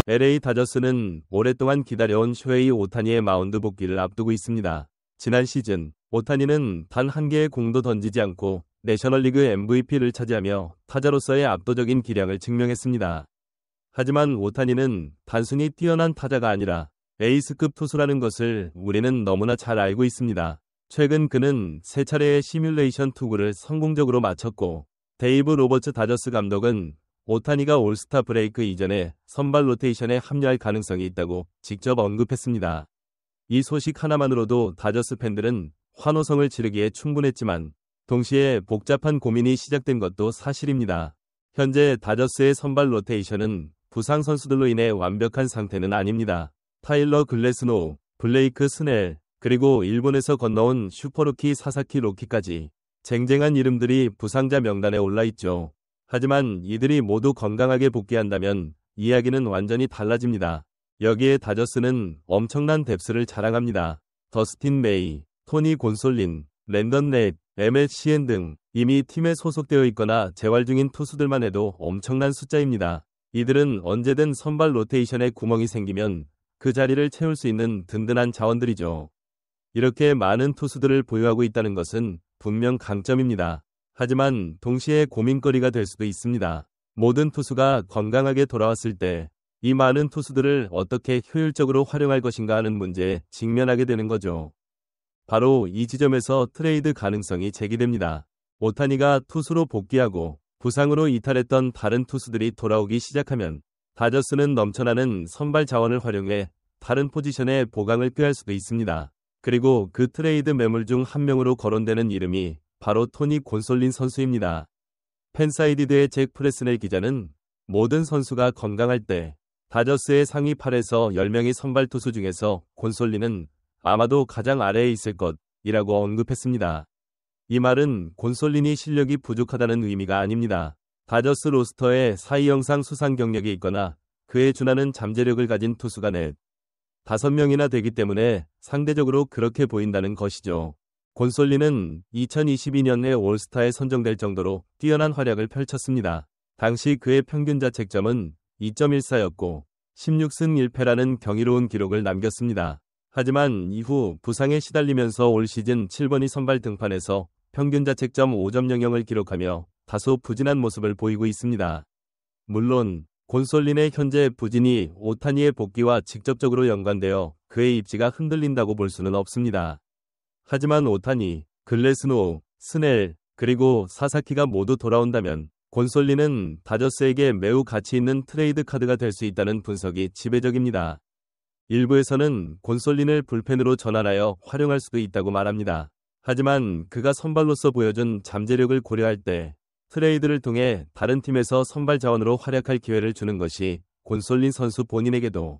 LA 다저스는 오랫동안 기다려온 쇼헤이 오타니의 마운드 복귀를 앞두고 있습니다. 지난 시즌 오타니는 단 한 개의 공도 던지지 않고 내셔널리그 MVP를 차지하며 타자로서의 압도적인 기량을 증명했습니다. 하지만 오타니는 단순히 뛰어난 타자가 아니라 에이스급 투수라는 것을 우리는 너무나 잘 알고 있습니다. 최근 그는 3차례의 시뮬레이션 투구를 성공적으로 마쳤고 데이브 로버츠 다저스 감독은 오타니가 올스타 브레이크 이전에 선발 로테이션에 합류할 가능성이 있다고 직접 언급했습니다. 이 소식 하나만으로도 다저스 팬들은 환호성을 지르기에 충분했지만 동시에 복잡한 고민이 시작된 것도 사실입니다. 현재 다저스의 선발 로테이션은 부상 선수들로 인해 완벽한 상태는 아닙니다. 타일러 글래스노우, 블레이크 스넬, 그리고 일본에서 건너온 슈퍼루키 사사키 로키까지 쟁쟁한 이름들이 부상자 명단에 올라있죠. 하지만 이들이 모두 건강하게 복귀한다면 이야기는 완전히 달라집니다. 여기에 다저스는 엄청난 뎁스를 자랑합니다. 더스틴 메이, 토니 곤솔린, 랜던 넷, MLCN 등 이미 팀에 소속되어 있거나 재활 중인 투수들만 해도 엄청난 숫자입니다. 이들은 언제든 선발 로테이션에 구멍이 생기면 그 자리를 채울 수 있는 든든한 자원들이죠. 이렇게 많은 투수들을 보유하고 있다는 것은 분명 강점입니다. 하지만 동시에 고민거리가 될 수도 있습니다. 모든 투수가 건강하게 돌아왔을 때 이 많은 투수들을 어떻게 효율적으로 활용할 것인가 하는 문제에 직면하게 되는 거죠. 바로 이 지점에서 트레이드 가능성이 제기됩니다. 오타니가 투수로 복귀하고 부상으로 이탈했던 다른 투수들이 돌아오기 시작하면 다저스는 넘쳐나는 선발 자원을 활용해 다른 포지션에 보강을 꾀할 수도 있습니다. 그리고 그 트레이드 매물 중 한 명으로 거론되는 이름이 바로 토니 곤솔린 선수입니다. 팬사이디드의 잭 프레스넬 기자는 모든 선수가 건강할 때 다저스의 상위 8에서 10명의 선발 투수 중에서 곤솔린은 아마도 가장 아래에 있을 것이라고 언급했습니다. 이 말은 곤솔린이 실력이 부족하다는 의미가 아닙니다. 다저스 로스터에 사이 영상 수상 경력이 있거나 그에 준하는 잠재력을 가진 투수가 5명이나 되기 때문에 상대적으로 그렇게 보인다는 것이죠. 곤솔린은 2022년에 올스타에 선정될 정도로 뛰어난 활약을 펼쳤습니다. 당시 그의 평균 자책점은 2.14였고 16승 1패라는 경이로운 기록을 남겼습니다. 하지만 이후 부상에 시달리면서 올 시즌 7번이 선발 등판에서 평균 자책점 5.00을 기록하며 다소 부진한 모습을 보이고 있습니다. 물론 곤솔린의 현재 부진이 오타니의 복귀와 직접적으로 연관되어 그의 입지가 흔들린다고 볼 수는 없습니다. 하지만 오타니, 글래스노우, 스넬, 그리고 사사키가 모두 돌아온다면 곤솔린은 다저스에게 매우 가치 있는 트레이드 카드가 될 수 있다는 분석이 지배적입니다. 일부에서는 곤솔린을 불펜으로 전환하여 활용할 수도 있다고 말합니다. 하지만 그가 선발로서 보여준 잠재력을 고려할 때 트레이드를 통해 다른 팀에서 선발 자원으로 활약할 기회를 주는 것이 곤솔린 선수 본인에게도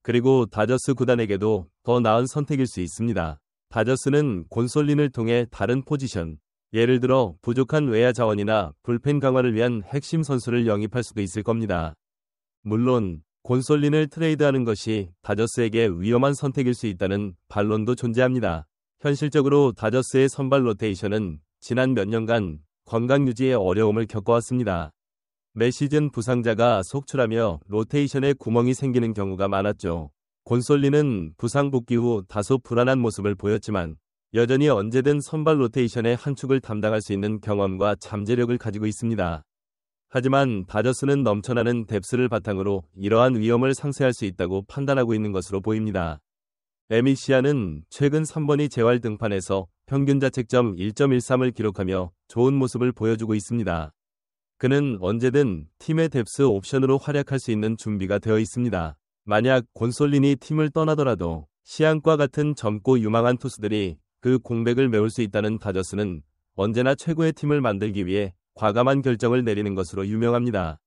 그리고 다저스 구단에게도 더 나은 선택일 수 있습니다. 다저스는 곤솔린을 통해 다른 포지션, 예를 들어 부족한 외야 자원이나 불펜 강화를 위한 핵심 선수를 영입할 수도 있을 겁니다. 물론 곤솔린을 트레이드하는 것이 다저스에게 위험한 선택일 수 있다는 반론도 존재합니다. 현실적으로 다저스의 선발 로테이션은 지난 몇 년간 건강 유지에 어려움을 겪어왔습니다. 매 시즌 부상자가 속출하며 로테이션에 구멍이 생기는 경우가 많았죠. 곤솔린은 부상 복귀 후 다소 불안한 모습을 보였지만 여전히 언제든 선발 로테이션의 한 축을 담당할 수 있는 경험과 잠재력을 가지고 있습니다. 하지만 다저스는 넘쳐나는 뎁스를 바탕으로 이러한 위험을 상쇄할 수 있다고 판단하고 있는 것으로 보입니다. 에미시아는 최근 3번이 재활 등판에서 평균 자책점 1.13을 기록하며 좋은 모습을 보여주고 있습니다. 그는 언제든 팀의 뎁스 옵션으로 활약할 수 있는 준비가 되어 있습니다. 만약 곤솔린이 팀을 떠나더라도 시안과 같은 젊고 유망한 투수들이 그 공백을 메울 수 있다는 다저스는 언제나 최고의 팀을 만들기 위해 과감한 결정을 내리는 것으로 유명합니다.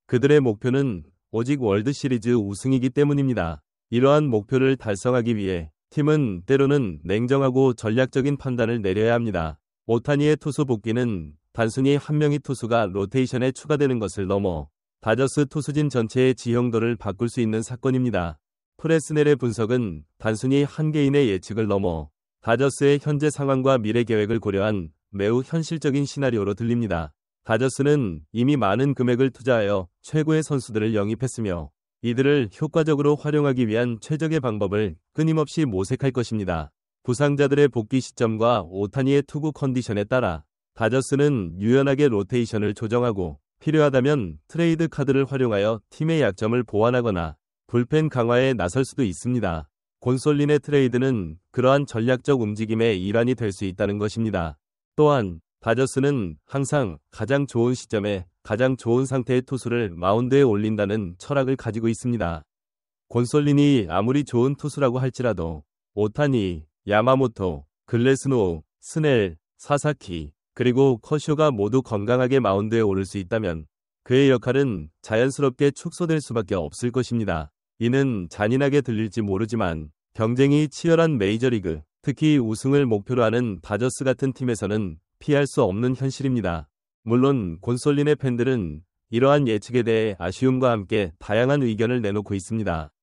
그들의 목표는 오직 월드시리즈 우승이기 때문입니다. 이러한 목표를 달성하기 위해 팀은 때로는 냉정하고 전략적인 판단을 내려야 합니다. 오타니의 투수 복귀는 단순히 한 명의 투수가 로테이션에 추가되는 것을 넘어 다저스 투수진 전체의 지형도를 바꿀 수 있는 사건입니다. 프레스넬의 분석은 단순히 한 개인의 예측을 넘어 다저스의 현재 상황과 미래 계획을 고려한 매우 현실적인 시나리오로 들립니다. 다저스는 이미 많은 금액을 투자하여 최고의 선수들을 영입했으며 이들을 효과적으로 활용하기 위한 최적의 방법을 끊임없이 모색할 것입니다. 부상자들의 복귀 시점과 오타니의 투구 컨디션에 따라 다저스는 유연하게 로테이션을 조정하고 필요하다면 트레이드 카드를 활용하여 팀의 약점을 보완하거나 불펜 강화에 나설 수도 있습니다. 곤솔린의 트레이드는 그러한 전략적 움직임의 일환이 될 수 있다는 것입니다. 또한 다저스는 항상 가장 좋은 시점에 가장 좋은 상태의 투수를 마운드에 올린다는 철학을 가지고 있습니다. 곤솔린이 아무리 좋은 투수라고 할지라도 오타니, 야마모토, 글래스노우, 스넬, 사사키, 그리고 커쇼가 모두 건강하게 마운드에 오를 수 있다면 그의 역할은 자연스럽게 축소될 수밖에 없을 것입니다. 이는 잔인하게 들릴지 모르지만 경쟁이 치열한 메이저리그, 특히 우승을 목표로 하는 다저스 같은 팀에서는 피할 수 없는 현실입니다. 물론 곤솔린의 팬들은 이러한 예측에 대해 아쉬움과 함께 다양한 의견을 내놓고 있습니다.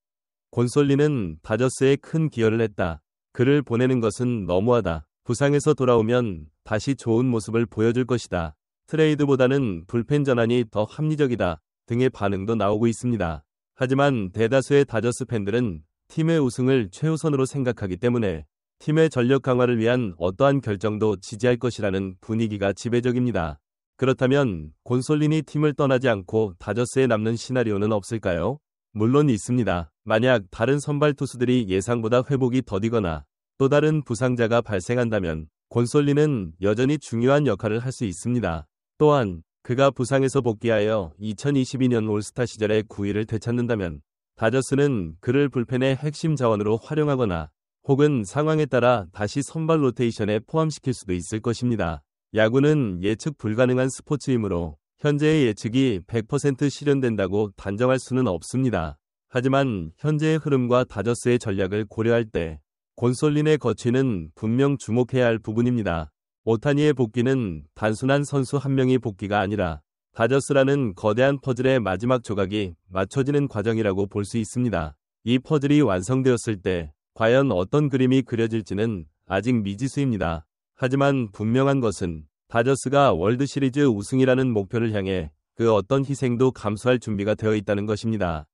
곤솔린은 다저스에 큰 기여를 했다. 그를 보내는 것은 너무하다. 부상에서 돌아오면 다시 좋은 모습을 보여줄 것이다. 트레이드보다는 불펜 전환이 더 합리적이다. 등의 반응도 나오고 있습니다. 하지만 대다수의 다저스 팬들은 팀의 우승을 최우선으로 생각하기 때문에 팀의 전력 강화를 위한 어떠한 결정도 지지할 것이라는 분위기가 지배적입니다. 그렇다면 곤솔린이 팀을 떠나지 않고 다저스에 남는 시나리오는 없을까요? 물론 있습니다. 만약 다른 선발 투수들이 예상보다 회복이 더디거나 또 다른 부상자가 발생한다면 곤솔린은 여전히 중요한 역할을 할 수 있습니다. 또한 그가 부상에서 복귀하여 2022년 올스타 시절의 9위를 되찾는다면 다저스는 그를 불펜의 핵심 자원으로 활용하거나 혹은 상황에 따라 다시 선발 로테이션에 포함시킬 수도 있을 것입니다. 야구는 예측 불가능한 스포츠이므로 현재의 예측이 100% 실현된다고 단정할 수는 없습니다. 하지만 현재의 흐름과 다저스의 전략을 고려할 때 곤솔린의 거취는 분명 주목해야 할 부분입니다. 오타니의 복귀는 단순한 선수 한 명의 복귀가 아니라 다저스라는 거대한 퍼즐의 마지막 조각이 맞춰지는 과정이라고 볼 수 있습니다. 이 퍼즐이 완성되었을 때 과연 어떤 그림이 그려질지는 아직 미지수입니다. 하지만 분명한 것은 다저스가 월드시리즈 우승이라는 목표를 향해 그 어떤 희생도 감수할 준비가 되어 있다는 것입니다.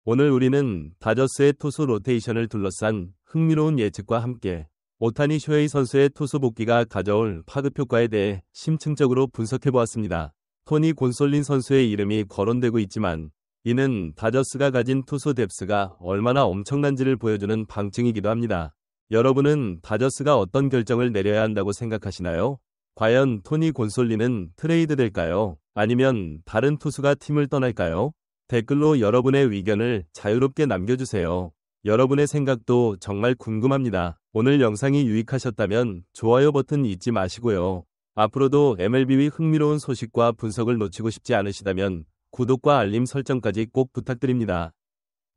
오늘 우리는 다저스의 투수 로테이션을 둘러싼 흥미로운 예측과 함께 오타니 쇼헤이 선수의 투수 복귀가 가져올 파급 효과에 대해 심층적으로 분석해보았습니다. 토니 곤솔린 선수의 이름이 거론되고 있지만 이는 다저스가 가진 투수 뎁스가 얼마나 엄청난지를 보여주는 방증이기도 합니다. 여러분은 다저스가 어떤 결정을 내려야 한다고 생각하시나요? 과연 토니 곤솔린은 트레이드 될까요? 아니면 다른 투수가 팀을 떠날까요? 댓글로 여러분의 의견을 자유롭게 남겨주세요. 여러분의 생각도 정말 궁금합니다. 오늘 영상이 유익하셨다면 좋아요 버튼 잊지 마시고요. 앞으로도 MLB 흥미로운 소식과 분석을 놓치고 싶지 않으시다면 구독과 알림 설정까지 꼭 부탁드립니다.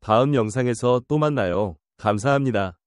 다음 영상에서 또 만나요. 감사합니다.